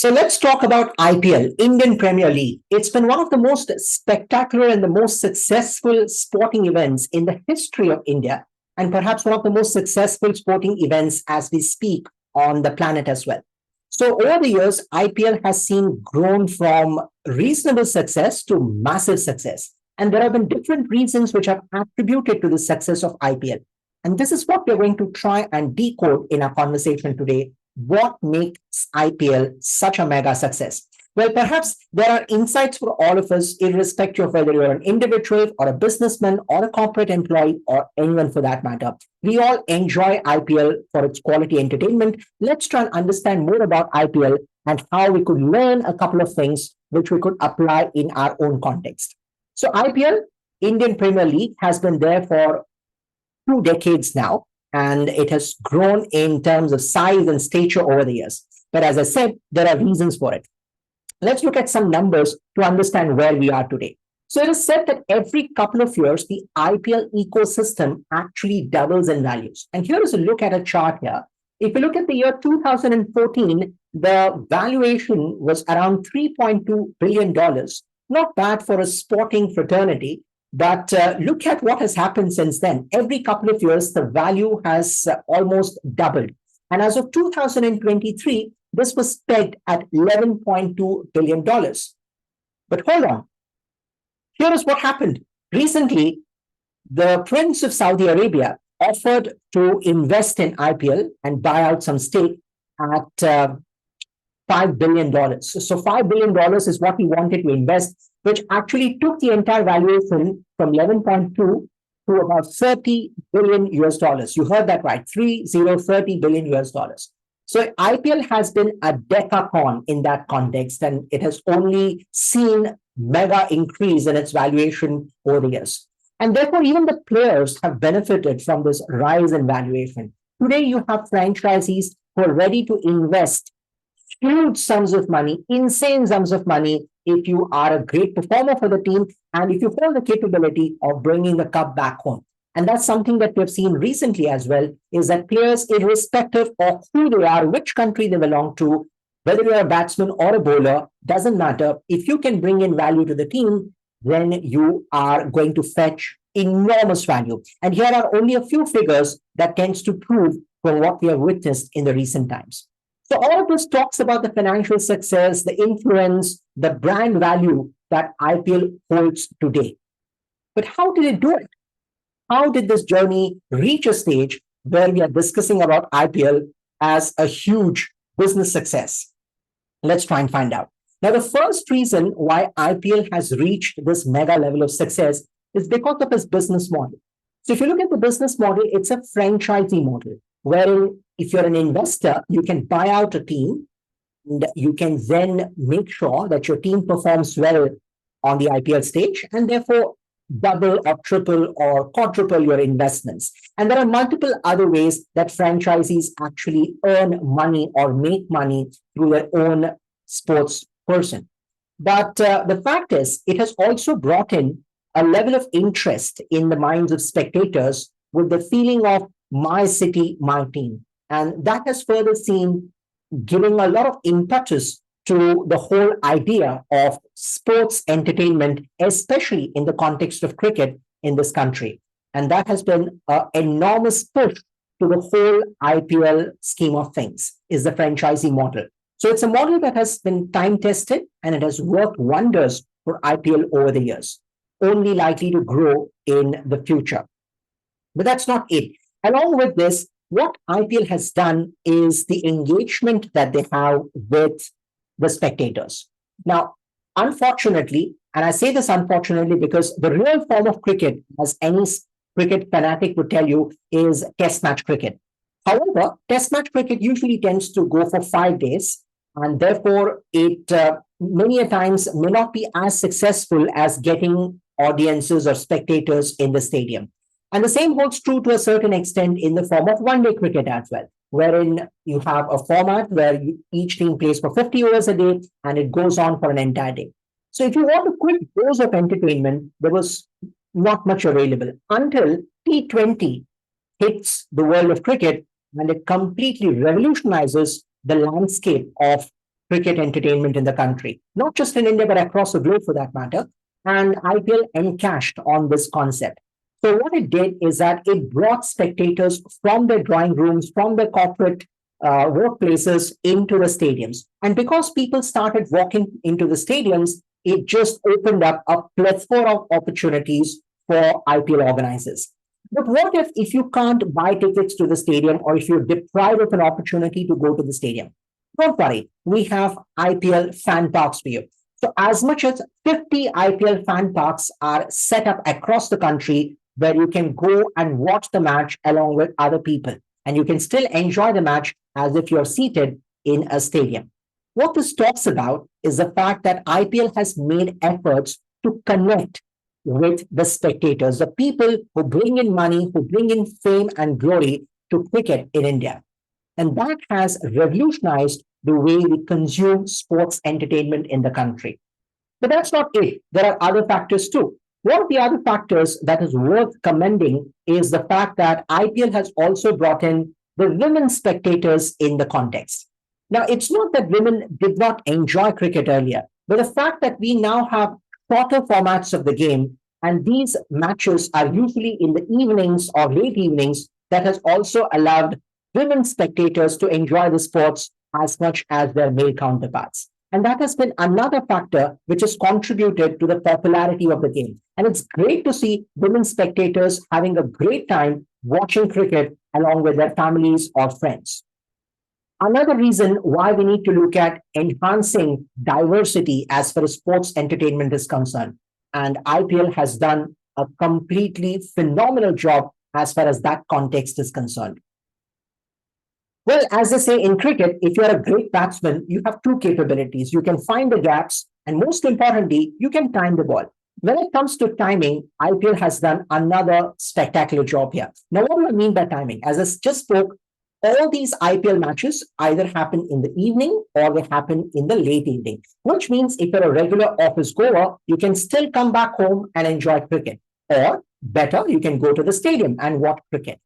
So let's talk about IPL, Indian Premier League. It's been one of the most spectacular and the most successful sporting events in the history of India, and perhaps one of the most successful sporting events as we speak on the planet as well. So over the years, IPL has seen grown from reasonable success to massive success. And there have been different reasons which have attributed to the success of IPL. And this is what we're going to try and decode in our conversation today. What makes IPL such a mega success? Well, perhaps there are insights for all of us, irrespective of whether you're an individual or a businessman or a corporate employee or anyone for that matter. We all enjoy IPL for its quality entertainment. Let's try and understand more about IPL and how we could learn a couple of things which we could apply in our own context. So IPL, Indian Premier League, has been there for 2 decades now, and it has grown in terms of size and stature over the years. But as I said, there are reasons for it. Let's look at some numbers to understand where we are today. So it is said that every couple of years, the IPL ecosystem actually doubles in values. And here is a look at a chart here. If you look at the year 2014, the valuation was around $3.2 billion. Not bad for a sporting fraternity, but look at what has happened since then. Every couple of years, the value has almost doubled. And as of 2023, this was pegged at $11.2 billion. But hold on. Here is what happened. Recently, the Prince of Saudi Arabia offered to invest in IPL and buy out some stake at $5 billion. So $5 billion is what he wanted to invest, which actually took the entire valuation from 11.2 to about 30 billion US dollars. You heard that right, 30 billion US dollars. So IPL has been a decacorn in that context, and it has only seen mega increase in its valuation over the years. And therefore, even the players have benefited from this rise in valuation. Today, you have franchisees who are ready to invest huge sums of money, insane sums of money, if you are a great performer for the team and if you hold the capability of bringing the cup back home. And that's something that we've seen recently as well, is that players, irrespective of who they are, which country they belong to, whether you're a batsman or a bowler, doesn't matter. If you can bring in value to the team, then you are going to fetch enormous value. And here are only a few figures that tends to prove from what we have witnessed in the recent times. So all of this talks about the financial success, the influence, the brand value that IPL holds today. But how did it do it? How did this journey reach a stage where we are discussing about IPL as a huge business success? Let's try and find out. Now, the first reason why IPL has reached this mega level of success is because of its business model. So if you look at the business model, it's a franchisee model, wherein if you're an investor, you can buy out a team and you can then make sure that your team performs well on the IPL stage and therefore double or triple or quadruple your investments. And there are multiple other ways that franchisees actually earn money or make money through their own sports person. But the fact is, it has also brought in a level of interest in the minds of spectators with the feeling of my city, my team. And that has further seen giving a lot of impetus to the whole idea of sports entertainment, especially in the context of cricket in this country. And that has been an enormous push to the whole IPL scheme of things, is the franchising model. So it's a model that has been time tested and it has worked wonders for IPL over the years, only likely to grow in the future. But that's not it. Along with this, what IPL has done is the engagement that they have with the spectators. Now, unfortunately, and I say this unfortunately because the real form of cricket, as any cricket fanatic would tell you, is test match cricket. However, test match cricket usually tends to go for 5 days, and therefore it many a times may not be as successful as getting audiences or spectators in the stadium. And the same holds true to a certain extent in the form of one-day cricket as well, wherein you have a format where each team plays for 50 overs a day and it goes on for an entire day. So if you want a quick dose of entertainment, there was not much available until T20 hits the world of cricket and it completely revolutionizes the landscape of cricket entertainment in the country, not just in India, but across the globe for that matter. And IPL encashed on this concept. So what it did is that it brought spectators from their drawing rooms, from their corporate workplaces into the stadiums. And because people started walking into the stadiums, it just opened up a plethora of opportunities for IPL organizers. But what if you can't buy tickets to the stadium, or if you're deprived of an opportunity to go to the stadium? Don't worry, we have IPL fan parks for you. So as much as 50 IPL fan parks are set up across the country where you can go and watch the match along with other people. And you can still enjoy the match as if you're seated in a stadium. What this talks about is the fact that IPL has made efforts to connect with the spectators, the people who bring in money, who bring in fame and glory to cricket in India. And that has revolutionized the way we consume sports entertainment in the country. But that's not it. There are other factors too. One of the other factors that is worth commending is the fact that IPL has also brought in the women spectators in the context. Now, it's not that women did not enjoy cricket earlier, but the fact that we now have shorter formats of the game, and these matches are usually in the evenings or late evenings, that has also allowed women spectators to enjoy the sports as much as their male counterparts. And that has been another factor which has contributed to the popularity of the game. And it's great to see women spectators having a great time watching cricket along with their families or friends. Another reason why we need to look at enhancing diversity as far as sports entertainment is concerned. And IPL has done a completely phenomenal job as far as that context is concerned. Well, as they say in cricket, if you're a great batsman, you have two capabilities. You can find the gaps, and most importantly, you can time the ball. When it comes to timing, IPL has done another spectacular job here. Now, what do I mean by timing? As I just spoke, all these IPL matches either happen in the evening or they happen in the late evening, which means if you're a regular office goer, you can still come back home and enjoy cricket. Or better, you can go to the stadium and watch cricket.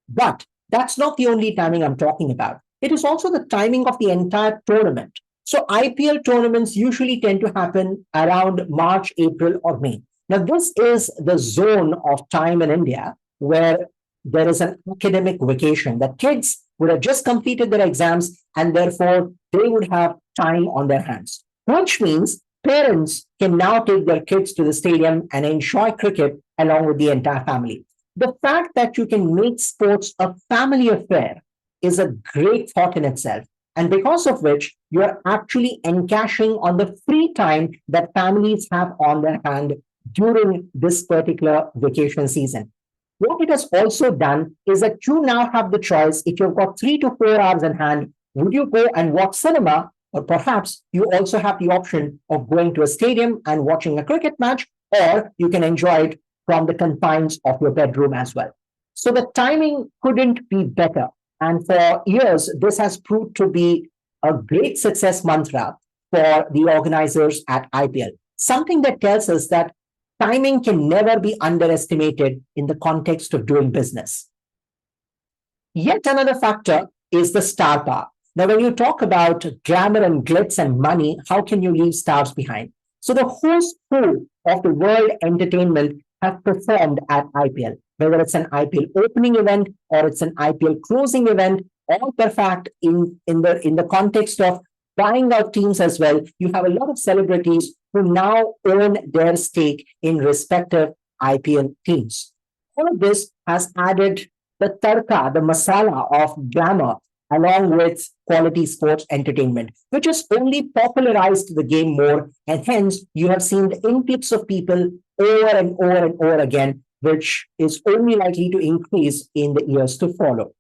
But that's not the only timing I'm talking about. It is also the timing of the entire tournament. So IPL tournaments usually tend to happen around March, April, or May. Now, this is the zone of time in India where there is an academic vacation that kids would have just completed their exams and therefore they would have time on their hands, which means parents can now take their kids to the stadium and enjoy cricket along with the entire family. The fact that you can make sports a family affair is a great thought in itself. And because of which, you're actually encashing on the free time that families have on their hand during this particular vacation season. What it has also done is that you now have the choice. If you've got 3 to 4 hours in hand, would you go and watch cinema? Or perhaps you also have the option of going to a stadium and watching a cricket match, or you can enjoy it from the confines of your bedroom as well. So the timing couldn't be better. And for years, this has proved to be a great success mantra for the organizers at IPL. Something that tells us that timing can never be underestimated in the context of doing business. Yet another factor is the star power. Now, when you talk about glamour and glitz and money, how can you leave stars behind? So the who's who of the world entertainment have performed at IPL, whether it's an IPL opening event or it's an IPL closing event, or perhaps in the context of buying out teams as well, you have a lot of celebrities who now own their stake in respective IPL teams. All of this has added the tarka, the masala of glamour, along with quality sports entertainment, which has only popularized the game more. And hence, you have seen the influx of people over and over and over again, which is only likely to increase in the years to follow.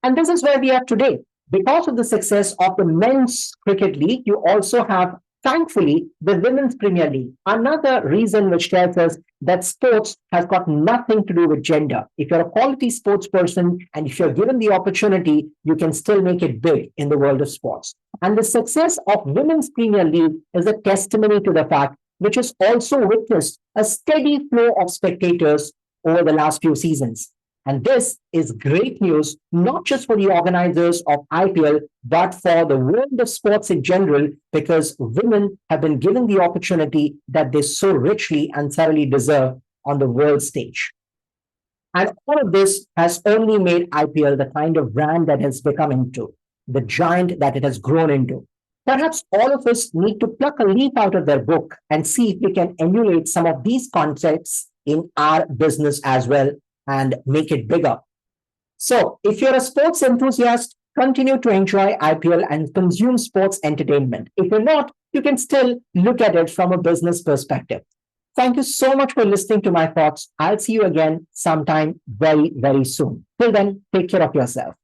And this is where we are today. Because of the success of the men's cricket league, you also have, thankfully, the women's Premier League. Another reason which tells us that sports has got nothing to do with gender. If you're a quality sports person and if you're given the opportunity, you can still make it big in the world of sports. And the success of women's Premier League is a testimony to the fact, which has also witnessed a steady flow of spectators over the last few seasons. And this is great news, not just for the organizers of IPL, but for the world of sports in general, because women have been given the opportunity that they so richly and thoroughly deserve on the world stage. And all of this has only made IPL the kind of brand that has become into, the giant that it has grown into. Perhaps all of us need to pluck a leaf out of their book and see if we can emulate some of these concepts in our business as well and make it bigger. So, if you're a sports enthusiast, continue to enjoy IPL and consume sports entertainment. If you're not, you can still look at it from a business perspective. Thank you so much for listening to my thoughts. I'll see you again sometime very, very soon. Till then, take care of yourself.